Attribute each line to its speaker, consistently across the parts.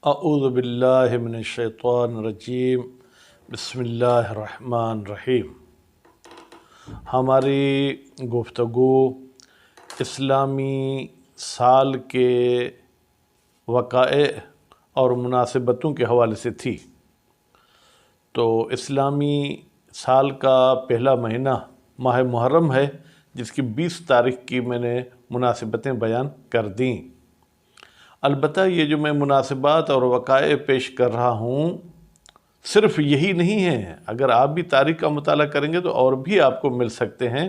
Speaker 1: اعوذ باللہ من الشیطان الرجیم بسم اللہ الرحمن الرحیم۔ ہماری گفتگو اسلامی سال کے وقائع اور مناسبتوں کے حوالے سے تھی۔ تو اسلامی سال کا پہلا مہینہ ماہ محرم ہے، جس کی 20 تاریخ کی میں نے مناسبتیں بیان کر دیں۔ البتہ یہ جو میں مناسبات اور وقائع پیش کر رہا ہوں صرف یہی نہیں ہے، اگر آپ بھی تاریخ کا مطالعہ کریں گے تو اور بھی آپ کو مل سکتے ہیں۔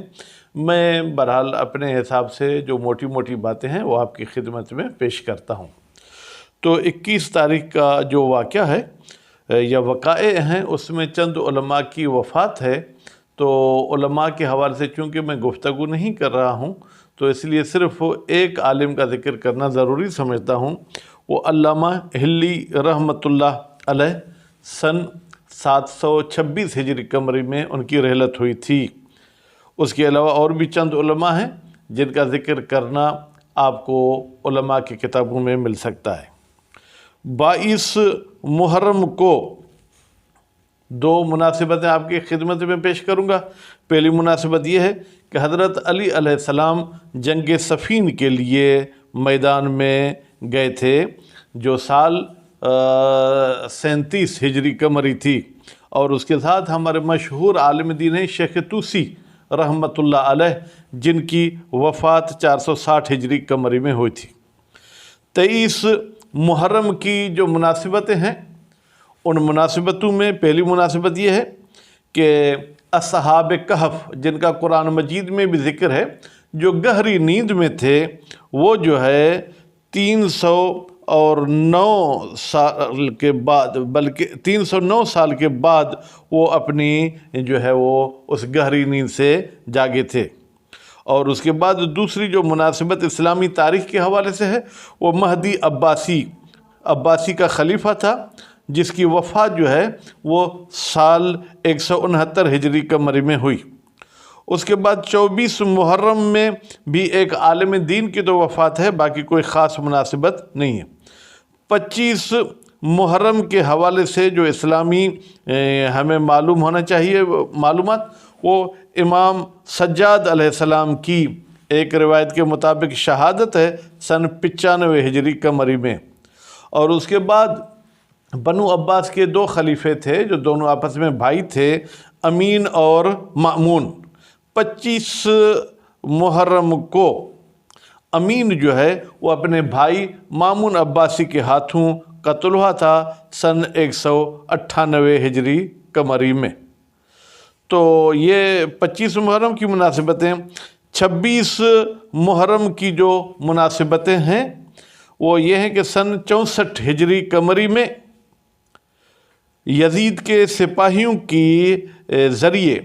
Speaker 1: میں بہرحال اپنے حساب سے جو موٹی موٹی باتیں ہیں وہ آپ کی خدمت میں پیش کرتا ہوں۔ تو 21 تاریخ کا جو واقعہ ہے یا وقائع ہیں، اس میں چند علماء کی وفات ہے۔ تو علماء کے حوالے سے چونکہ میں گفتگو نہیں کر رہا ہوں تو اس لیے صرف ایک عالم کا ذکر کرنا ضروری سمجھتا ہوں، وہ علامہ حلی رحمۃ اللہ علیہ سن 726 ہجری قمری میں ان کی رحلت ہوئی تھی۔ اس کے علاوہ اور بھی چند علماء ہیں جن کا ذکر کرنا آپ کو علماء کی کتابوں میں مل سکتا ہے۔ 22 محرم کو دو مناسبتیں آپ کی خدمت میں پیش کروں گا۔ پہلی مناسبت یہ ہے کہ حضرت علی علیہ السلام جنگ صفین کے لیے میدان میں گئے تھے، جو سال 37 ہجری قمری تھی، اور اس کے ساتھ ہمارے مشہور عالم دین ہیں شیخ طوسی رحمۃ اللہ علیہ، جن کی وفات 460 ہجری قمری میں ہوئی تھی۔ 23 محرم کی جو مناسبتیں ہیں، ان مناسبتوں میں پہلی مناسبت یہ ہے کہ اصحاب کہف، جن کا قرآن مجید میں بھی ذکر ہے، جو گہری نیند میں تھے، وہ جو ہے 309 سال کے بعد، بلکہ 309 سال کے بعد وہ اپنی جو ہے وہ اس گہری نیند سے جاگے تھے۔ اور اس کے بعد دوسری جو مناسبت اسلامی تاریخ کے حوالے سے ہے، وہ مہدی عباسی کا خلیفہ تھا، جس کی وفات جو ہے وہ سال 169 ہجری قمری میں ہوئی۔ اس کے بعد 24 محرم میں بھی ایک عالم دین کی تو وفات ہے، باقی کوئی خاص مناسبت نہیں ہے۔ 25 محرم کے حوالے سے جو اسلامی ہمیں معلوم ہونا چاہیے معلومات، وہ امام سجاد علیہ السلام کی ایک روایت کے مطابق شہادت ہے سن 95 ہجری قمری میں۔ اور اس کے بعد بنو عباس کے دو خلیفے تھے جو دونوں آپس میں بھائی تھے، امین اور مأمون۔ 25 محرم کو امین جو ہے وہ اپنے بھائی مأمون عباسی کے ہاتھوں قتل ہوا تھا سن 198 ہجری قمری میں۔ تو یہ 25 محرم کی مناسبتیں۔ 26 محرم کی جو مناسبتیں ہیں وہ یہ ہیں کہ سن 64 ہجری قمری میں یزید کے سپاہیوں کی ذریعے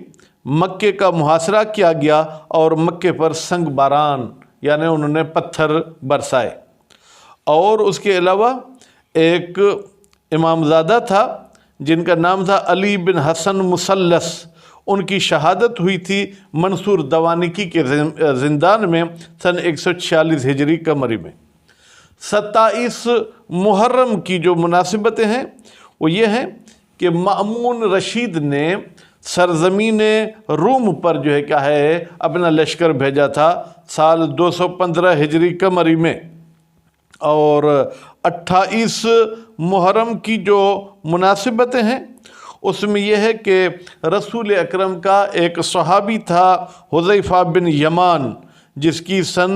Speaker 1: مکے کا محاصرہ کیا گیا اور مکے پر سنگ باران، یعنی انہوں نے پتھر برسائے۔ اور اس کے علاوہ ایک امامزادہ تھا جن کا نام تھا علی بن حسن مثلث، ان کی شہادت ہوئی تھی منصور دوانیکی کے زندان میں سن 146 ہجری قمری میں۔ 27 محرم کی جو مناسبتیں ہیں وہ یہ ہیں کہ مأمون رشید نے سرزمین روم پر جو ہے کیا ہے اپنا لشکر بھیجا تھا سال 215 ہجری قمری میں۔ اور 28 محرم کی جو مناسبتیں ہیں اس میں یہ ہے کہ رسول اکرم کا ایک صحابی تھا حذیفہ بن یمان، جس کی سن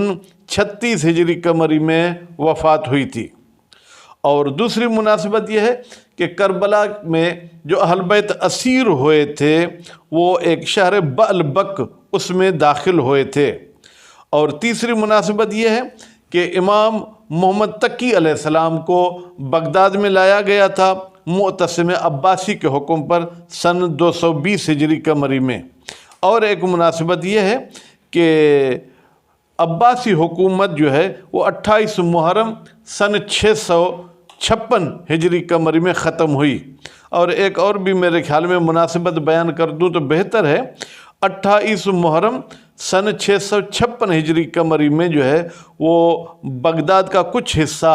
Speaker 1: 36 ہجری قمری میں وفات ہوئی تھی۔ اور دوسری مناسبت یہ ہے کہ کربلا میں جو اہل بیت اسیر ہوئے تھے وہ ایک شہر بعلبک اس میں داخل ہوئے تھے۔ اور تیسری مناسبت یہ ہے کہ امام محمد تقی علیہ السلام کو بغداد میں لایا گیا تھا معتصم عباسی کے حکم پر سن 220 ہجری قمری میں۔ اور ایک مناسبت یہ ہے کہ عباسی حکومت جو ہے وہ 28 محرم سن 656 ہجری قمری میں ختم ہوئی۔ اور ایک اور بھی میرے خیال میں مناسبت بیان کر دوں تو بہتر ہے۔ 28 محرم سن 656 ہجری قمری میں جو ہے وہ بغداد کا کچھ حصہ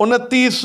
Speaker 1: 29